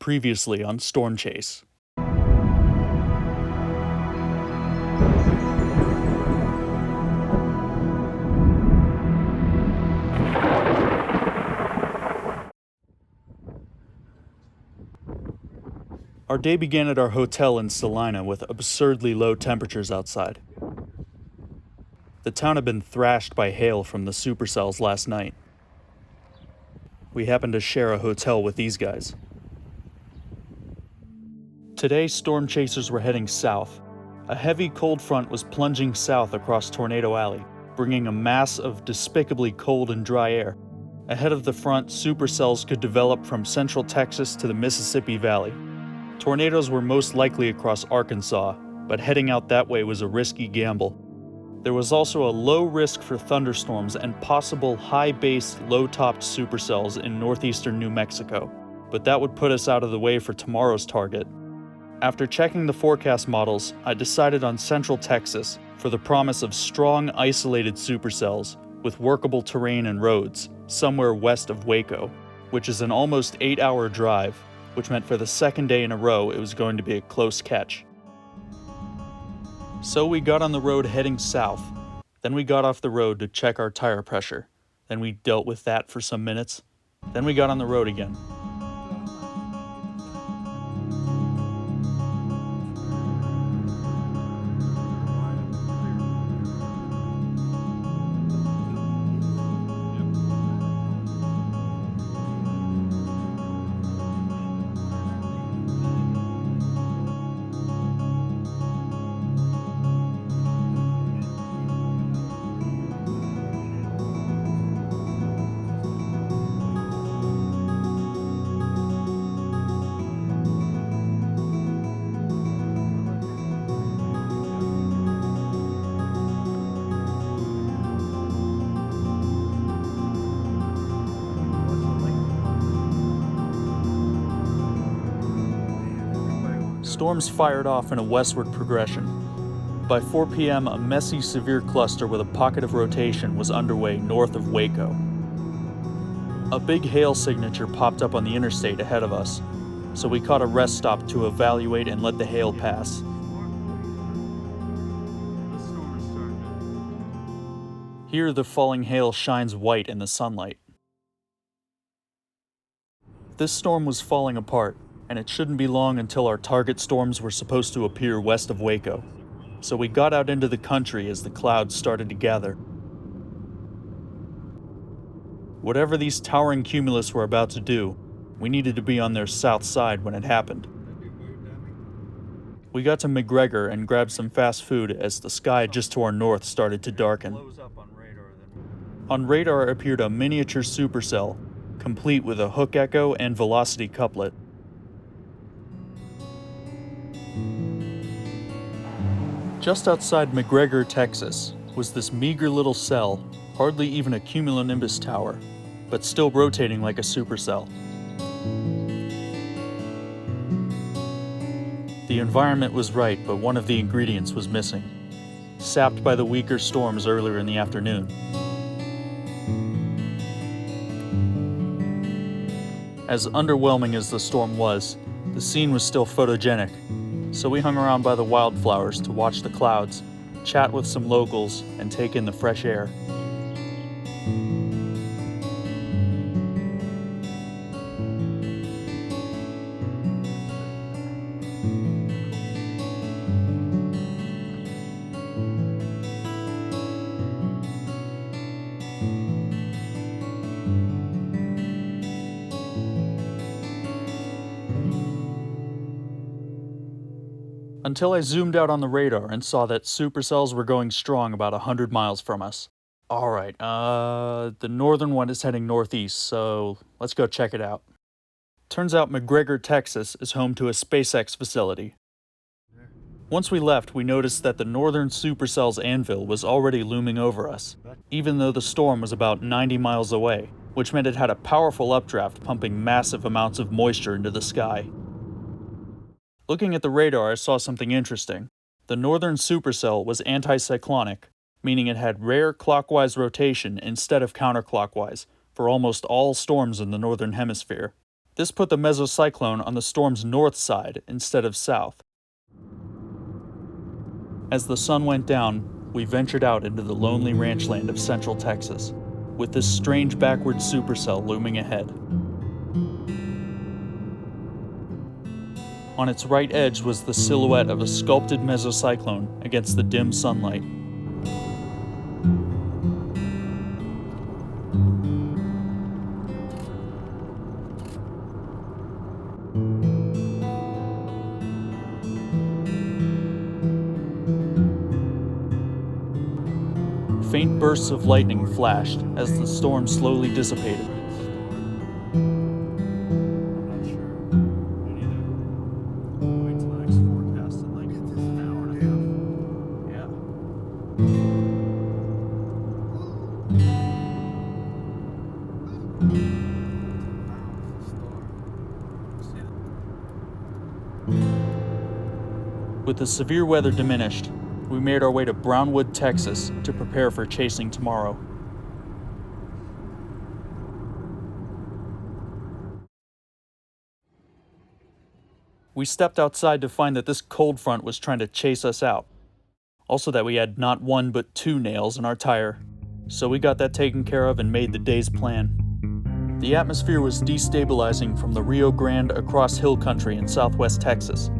Previously on Storm Chase. Our day began at our hotel in Salina with absurdly low temperatures outside. The town had been thrashed by hail from the Supercells last night. We happened to share a hotel with these guys. Today, storm chasers were heading south. A heavy cold front was plunging south across Tornado Alley, bringing a mass of despicably cold and dry air. Ahead of the front, supercells could develop from central Texas to the Mississippi Valley. Tornadoes were most likely across Arkansas, but heading out that way was a risky gamble. There was also a low risk for thunderstorms and possible high-based, low-topped supercells in northeastern New Mexico, but that would put us out of the way for tomorrow's target. After checking the forecast models, I decided on central Texas for the promise of strong, isolated supercells with workable terrain and roads, somewhere west of Waco, which is an almost 8-hour drive, which meant for the second day in a row it was going to be a close catch. So we got on the road heading south. Then we got off the road to check our tire pressure. Then we dealt with that for some minutes. Then we got on the road again. Storms fired off in a westward progression. By 4 p.m., a messy, severe cluster with a pocket of rotation was underway north of Waco. A big hail signature popped up on the interstate ahead of us, so we caught a rest stop to evaluate and let the hail pass. Here, the falling hail shines white in the sunlight. This storm was falling apart, and it shouldn't be long until our target storms were supposed to appear west of Waco. So we got out into the country as the clouds started to gather. Whatever these towering cumulus were about to do, we needed to be on their south side when it happened. We got to McGregor and grabbed some fast food as the sky just to our north started to darken. On radar appeared a miniature supercell, complete with a hook echo and velocity couplet. Just outside McGregor, Texas, was this meager little cell, hardly even a cumulonimbus tower, but still rotating like a supercell. The environment was right, but one of the ingredients was missing, sapped by the weaker storms earlier in the afternoon. As underwhelming as the storm was, the scene was still photogenic. So we hung around by the wildflowers to watch the clouds, chat with some locals, and take in the fresh air. Until I zoomed out on the radar and saw that supercells were going strong about 100 miles from us. Alright, the northern one is heading northeast, so let's go check it out. Turns out McGregor, Texas is home to a SpaceX facility. Once we left, we noticed that the northern supercell's anvil was already looming over us, even though the storm was about 90 miles away, which meant it had a powerful updraft pumping massive amounts of moisture into the sky. Looking at the radar, I saw something interesting. The northern supercell was anticyclonic, meaning it had rare clockwise rotation instead of counterclockwise for almost all storms in the northern hemisphere. This put the mesocyclone on the storm's north side instead of south. As the sun went down, we ventured out into the lonely ranchland of central Texas, with this strange backward supercell looming ahead. On its right edge was the silhouette of a sculpted mesocyclone against the dim sunlight. Faint bursts of lightning flashed as the storm slowly dissipated. With the severe weather diminished, we made our way to Brownwood, Texas to prepare for chasing tomorrow. We stepped outside to find that this cold front was trying to chase us out. Also that we had not one but two nails in our tire. So we got that taken care of and made the day's plan. The atmosphere was destabilizing from the Rio Grande across hill country in southwest Texas.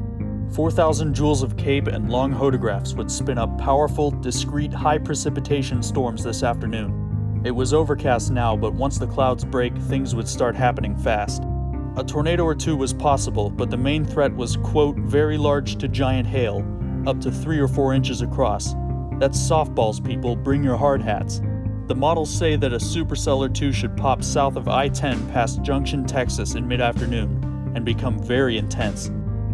4,000 joules of CAPE and long hodographs would spin up powerful, discrete, high-precipitation storms this afternoon. It was overcast now, but once the clouds break, things would start happening fast. A tornado or two was possible, but the main threat was, quote, very large to giant hail, up to 3 or 4 inches across. That's softballs, people, bring your hard hats. The models say that a supercell or two should pop south of I-10 past Junction, Texas in mid-afternoon, and become very intense.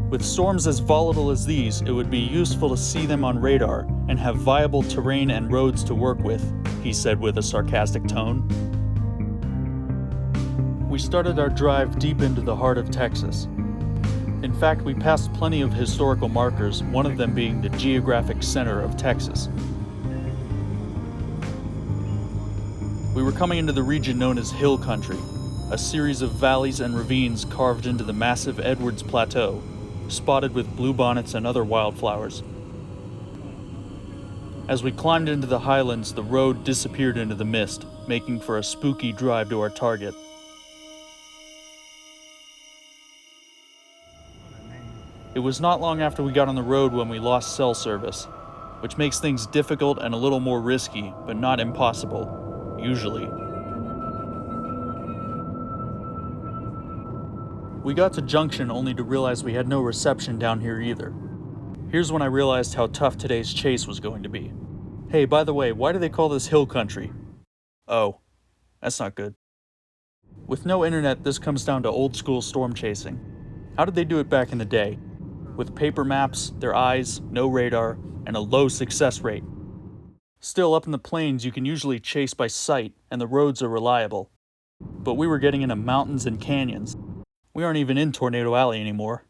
With storms as volatile as these, it would be useful to see them on radar and have viable terrain and roads to work with, he said with a sarcastic tone. We started our drive deep into the heart of Texas. In fact, we passed plenty of historical markers, one of them being the geographic center of Texas. We were coming into the region known as Hill Country, a series of valleys and ravines carved into the massive Edwards Plateau, spotted with bluebonnets and other wildflowers. As we climbed into the highlands, the road disappeared into the mist, making for a spooky drive to our target. It was not long after we got on the road when we lost cell service, which makes things difficult and a little more risky, but not impossible, usually. We got to Junction only to realize we had no reception down here either. Here's when I realized how tough today's chase was going to be. Hey, by the way, why do they call this hill country? Oh, that's not good. With no internet, this comes down to old school storm chasing. How did they do it back in the day? With paper maps, their eyes, no radar, and a low success rate. Still, up in the plains, you can usually chase by sight, and the roads are reliable. But we were getting into mountains and canyons. We aren't even in Tornado Alley anymore.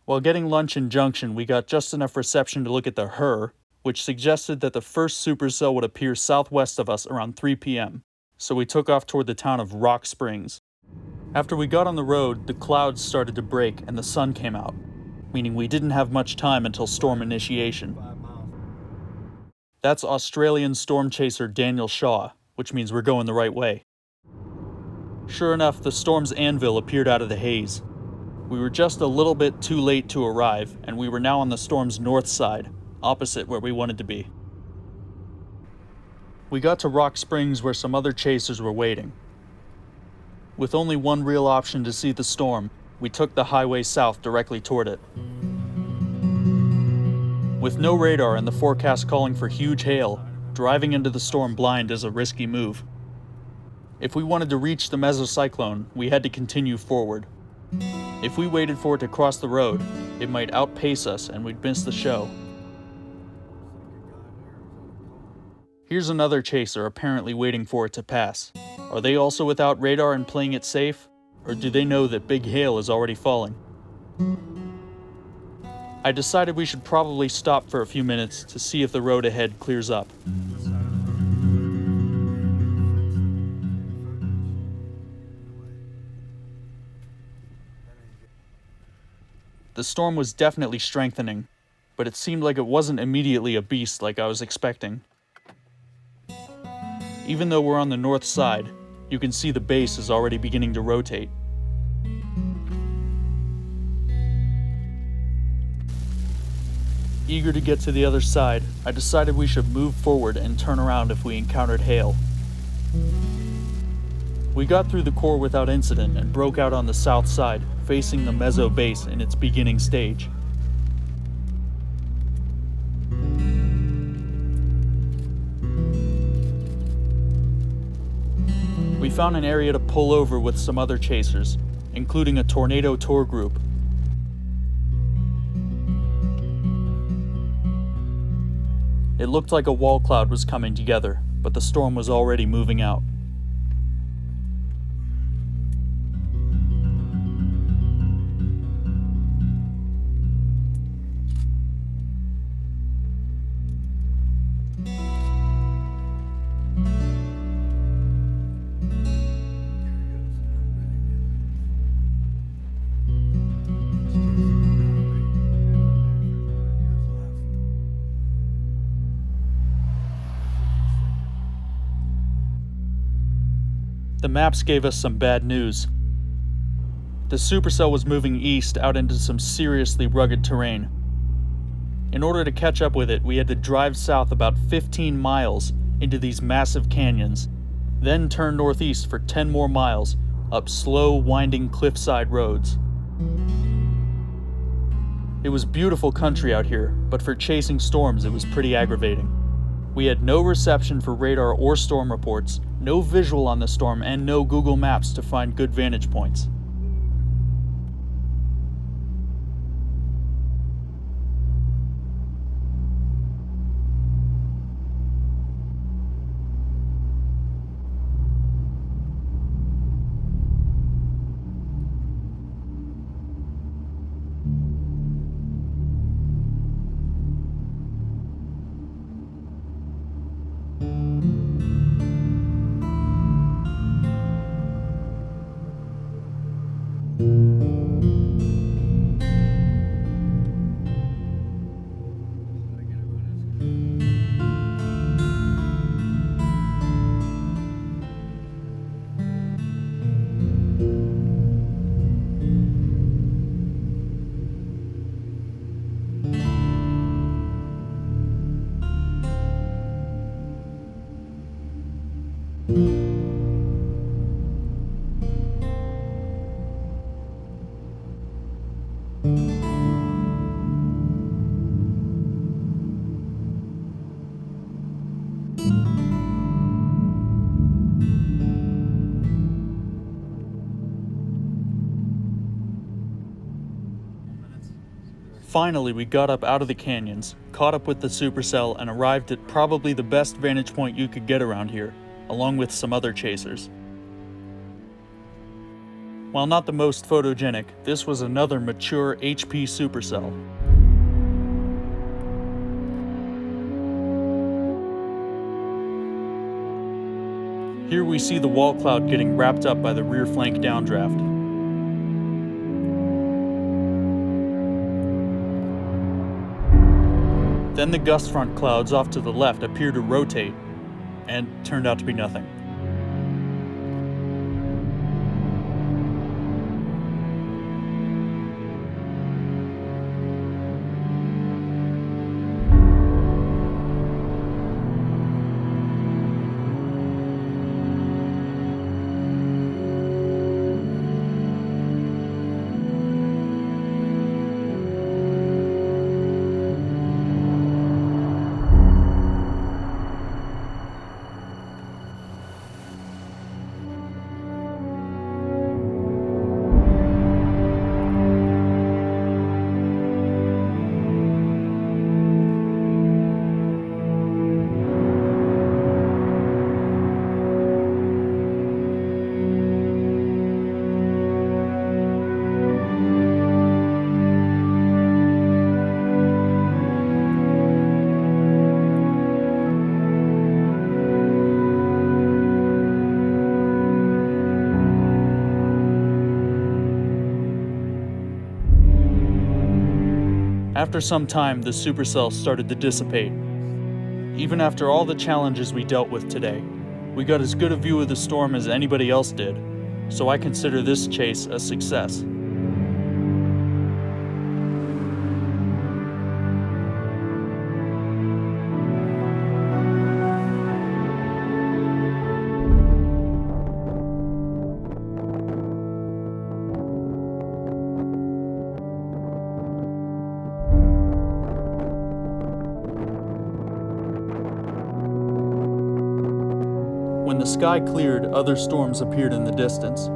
While getting lunch in Junction, we got just enough reception to look at the HER, which suggested that the first supercell would appear southwest of us around 3 p.m., so we took off toward the town of Rock Springs. After we got on the road, the clouds started to break and the sun came out, meaning we didn't have much time until storm initiation. That's Australian storm chaser Daniel Shaw, which means we're going the right way. Sure enough, the storm's anvil appeared out of the haze. We were just a little bit too late to arrive, and we were now on the storm's north side, opposite where we wanted to be. We got to Rock Springs where some other chasers were waiting. With only one real option to see the storm, we took the highway south directly toward it. With no radar and the forecast calling for huge hail, driving into the storm blind is a risky move. If we wanted to reach the mesocyclone, we had to continue forward. If we waited for it to cross the road, it might outpace us and we'd miss the show. Here's another chaser apparently waiting for it to pass. Are they also without radar and playing it safe? Or do they know that big hail is already falling? I decided we should probably stop for a few minutes to see if the road ahead clears up. The storm was definitely strengthening, but it seemed like it wasn't immediately a beast like I was expecting. Even though we're on the north side, you can see the base is already beginning to rotate. Eager to get to the other side, I decided we should move forward and turn around if we encountered hail. We got through the core without incident and broke out on the south side, facing the meso base in its beginning stage. We found an area to pull over with some other chasers, including a tornado tour group. It looked like a wall cloud was coming together, but the storm was already moving out. The maps gave us some bad news. The supercell was moving east out into some seriously rugged terrain. In order to catch up with it, we had to drive south about 15 miles into these massive canyons, then turn northeast for 10 more miles up slow, winding cliffside roads. It was beautiful country out here, but for chasing storms it was pretty aggravating. We had no reception for radar or storm reports, no visual on the storm, and no Google Maps to find good vantage points. Finally, we got up out of the canyons, caught up with the supercell, and arrived at probably the best vantage point you could get around here, along with some other chasers. While not the most photogenic, this was another mature HP supercell. Here we see the wall cloud getting wrapped up by the rear flank downdraft. Then the gust front clouds off to the left appear to rotate, and turned out to be nothing. After some time, the supercells started to dissipate. Even after all the challenges we dealt with today, we got as good a view of the storm as anybody else did, so I consider this chase a success. When the sky cleared, other storms appeared in the distance.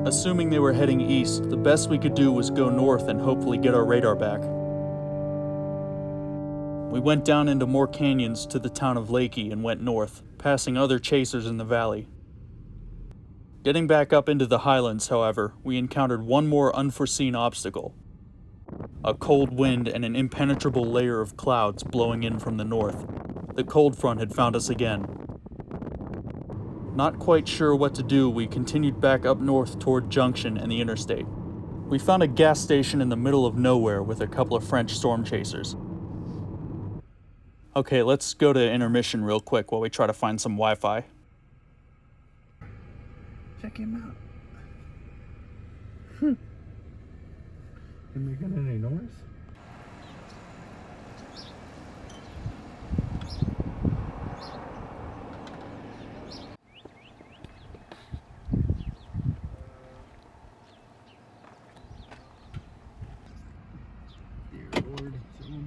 Assuming they were heading east, the best we could do was go north and hopefully get our radar back. We went down into more canyons to the town of Lakey and went north, passing other chasers in the valley. Getting back up into the highlands, however, we encountered one more unforeseen obstacle. A cold wind and an impenetrable layer of clouds blowing in from the north. The cold front had found us again. Not quite sure what to do, we continued back up north toward Junction and the interstate. We found a gas station in the middle of nowhere with a couple of French storm chasers. Okay, let's go to intermission real quick while we try to find some Wi-Fi. Check him out. You making any noise?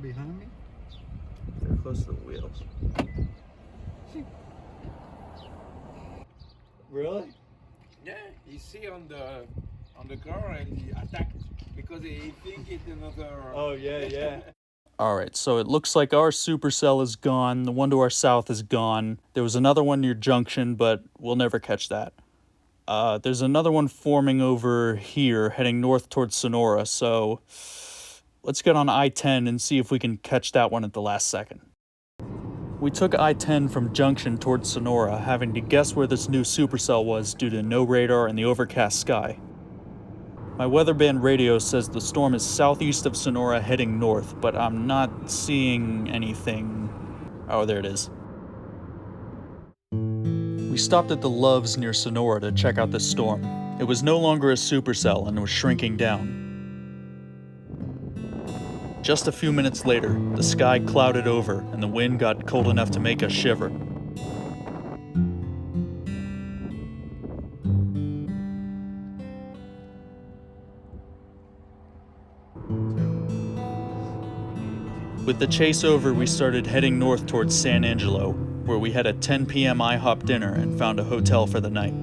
Behind me? They're close to the wheels. Really? Yeah, he see on the car and he attacked because he think it's another. Oh yeah. Alright, so it looks like our supercell is gone, the one to our south is gone. There was another one near Junction, but we'll never catch that. There's another one forming over here, heading north towards Sonora, so let's get on I-10 and see if we can catch that one at the last second. We took I-10 from Junction towards Sonora, having to guess where this new supercell was due to no radar and the overcast sky. My weatherband radio says the storm is southeast of Sonora heading north, but I'm not seeing anything. Oh, there it is. We stopped at the Loves near Sonora to check out this storm. It was no longer a supercell and was shrinking down. Just a few minutes later, the sky clouded over and the wind got cold enough to make us shiver. With the chase over, we started heading north towards San Angelo, where we had a 10 p.m. IHOP dinner and found a hotel for the night.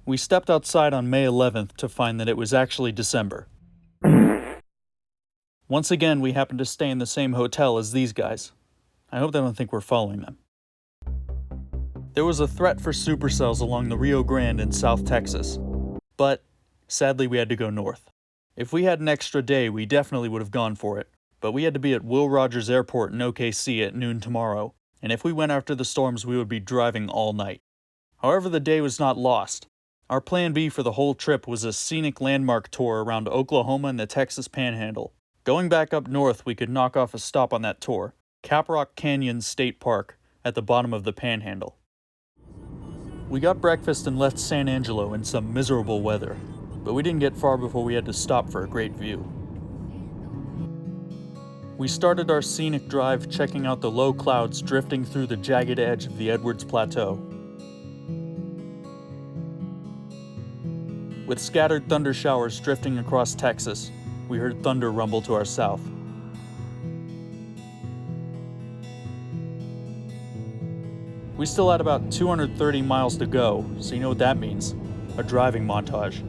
We stepped outside on May 11th to find that it was actually December. Once again, we happened to stay in the same hotel as these guys. I hope they don't think we're following them. There was a threat for supercells along the Rio Grande in South Texas, but sadly we had to go north. If we had an extra day, we definitely would have gone for it, but we had to be at Will Rogers Airport in OKC at noon tomorrow, and if we went after the storms, we would be driving all night. However, the day was not lost. Our plan B for the whole trip was a scenic landmark tour around Oklahoma and the Texas Panhandle. Going back up north, we could knock off a stop on that tour, Caprock Canyon State Park, at the bottom of the Panhandle. We got breakfast and left San Angelo in some miserable weather, but we didn't get far before we had to stop for a great view. We started our scenic drive checking out the low clouds drifting through the jagged edge of the Edwards Plateau. With scattered thunder showers drifting across Texas, we heard thunder rumble to our south. We still had about 230 miles to go, so you know what that means. A driving montage.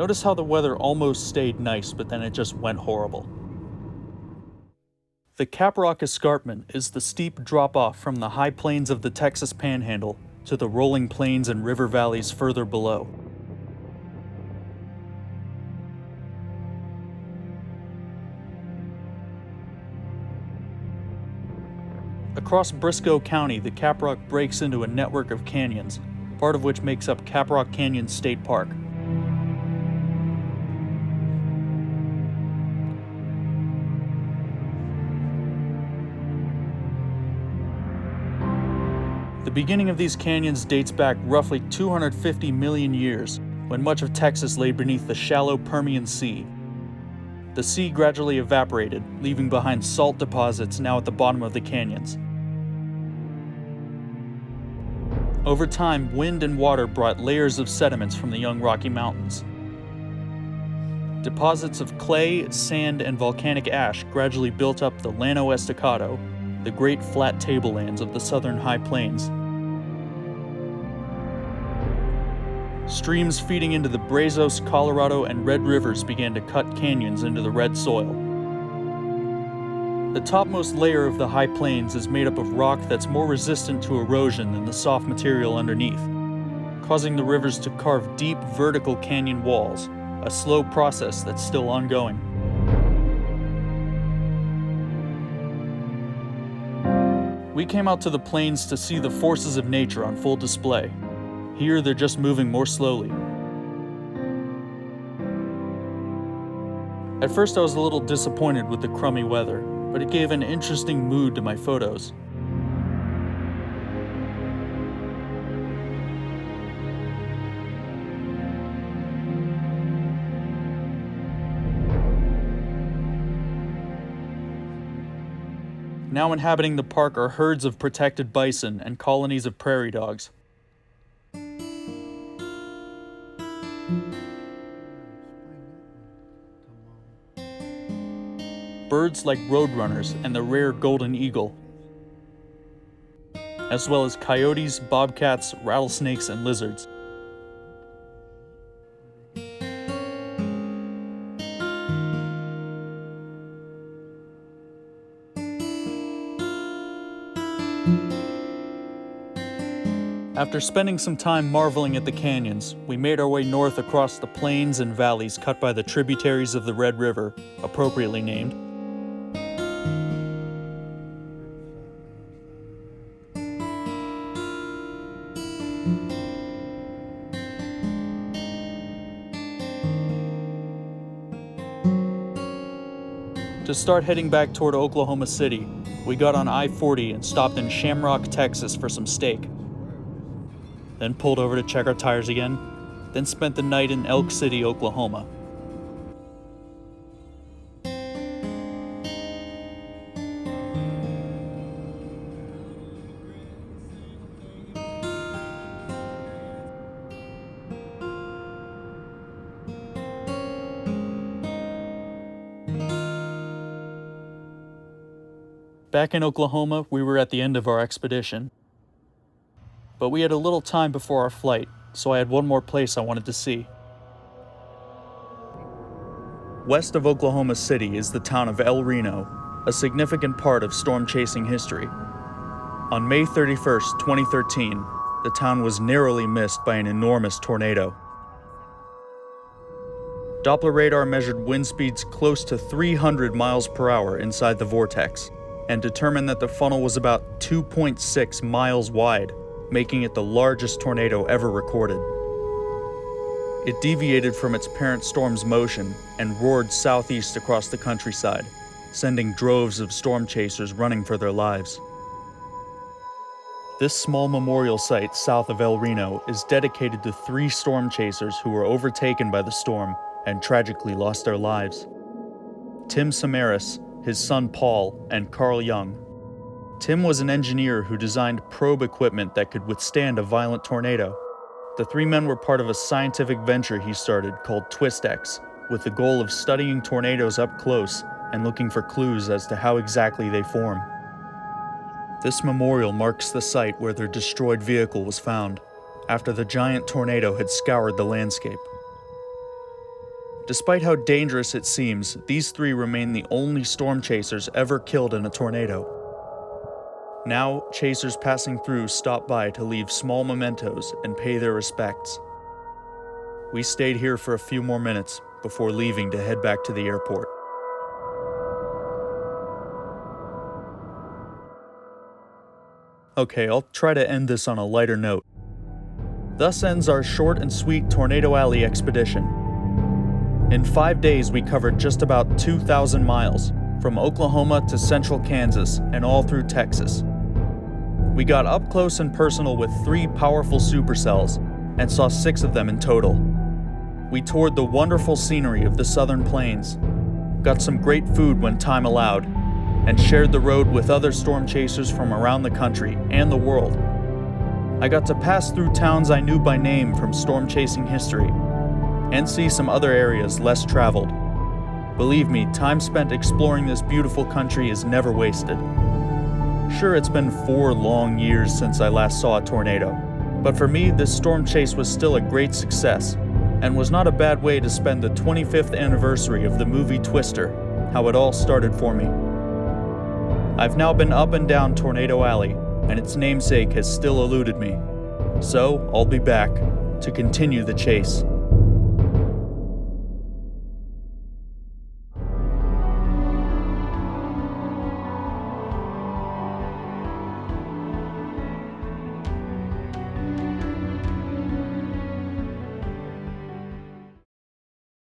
Notice how the weather almost stayed nice, but then it just went horrible. The Caprock Escarpment is the steep drop-off from the high plains of the Texas Panhandle to the rolling plains and river valleys further below. Across Briscoe County, the Caprock breaks into a network of canyons, part of which makes up Caprock Canyon State Park. The beginning of these canyons dates back roughly 250 million years, when much of Texas lay beneath the shallow Permian Sea. The sea gradually evaporated, leaving behind salt deposits now at the bottom of the canyons. Over time, wind and water brought layers of sediments from the young Rocky Mountains. Deposits of clay, sand, and volcanic ash gradually built up the Llano Estacado, the great flat tablelands of the southern high plains. Streams feeding into the Brazos, Colorado, and Red Rivers began to cut canyons into the red soil. The topmost layer of the high plains is made up of rock that's more resistant to erosion than the soft material underneath, causing the rivers to carve deep vertical canyon walls, a slow process that's still ongoing. We came out to the plains to see the forces of nature on full display. Here, they're just moving more slowly. At first, I was a little disappointed with the crummy weather, but it gave an interesting mood to my photos. Now inhabiting the park are herds of protected bison and colonies of prairie dogs. Birds like roadrunners and the rare golden eagle, as well as coyotes, bobcats, rattlesnakes, and lizards. After spending some time marveling at the canyons, we made our way north across the plains and valleys cut by the tributaries of the Red River, appropriately named. To start heading back toward Oklahoma City, we got on I-40 and stopped in Shamrock, Texas for some steak. Then pulled over to check our tires again, then spent the night in Elk City, Oklahoma. Back in Oklahoma, we were at the end of our expedition. But we had a little time before our flight, so I had one more place I wanted to see. West of Oklahoma City is the town of El Reno, a significant part of storm chasing history. On May 31st, 2013, the town was narrowly missed by an enormous tornado. Doppler radar measured wind speeds close to 300 miles per hour inside the vortex, and determined that the funnel was about 2.6 miles wide, making it the largest tornado ever recorded. It deviated from its parent storm's motion and roared southeast across the countryside, sending droves of storm chasers running for their lives. This small memorial site south of El Reno is dedicated to 3 storm chasers who were overtaken by the storm and tragically lost their lives. Tim Samaras, his son Paul, and Carl Young. Tim was an engineer who designed probe equipment that could withstand a violent tornado. The 3 men were part of a scientific venture he started called TwistX, with the goal of studying tornadoes up close and looking for clues as to how exactly they form. This memorial marks the site where their destroyed vehicle was found, after the giant tornado had scoured the landscape. Despite how dangerous it seems, these three remain the only storm chasers ever killed in a tornado. Now, chasers passing through stop by to leave small mementos and pay their respects. We stayed here for a few more minutes before leaving to head back to the airport. Okay, I'll try to end this on a lighter note. Thus ends our short and sweet Tornado Alley expedition. In 5 days, we covered just about 2,000 miles, from Oklahoma to central Kansas and all through Texas. We got up close and personal with 3 powerful supercells and saw 6 of them in total. We toured the wonderful scenery of the southern plains, got some great food when time allowed, and shared the road with other storm chasers from around the country and the world. I got to pass through towns I knew by name from storm chasing history, and see some other areas less traveled. Believe me, time spent exploring this beautiful country is never wasted. Sure, it's been 4 long years since I last saw a tornado, but for me, this storm chase was still a great success, and was not a bad way to spend the 25th anniversary of the movie Twister, how it all started for me. I've now been up and down Tornado Alley, and its namesake has still eluded me. So, I'll be back to continue the chase.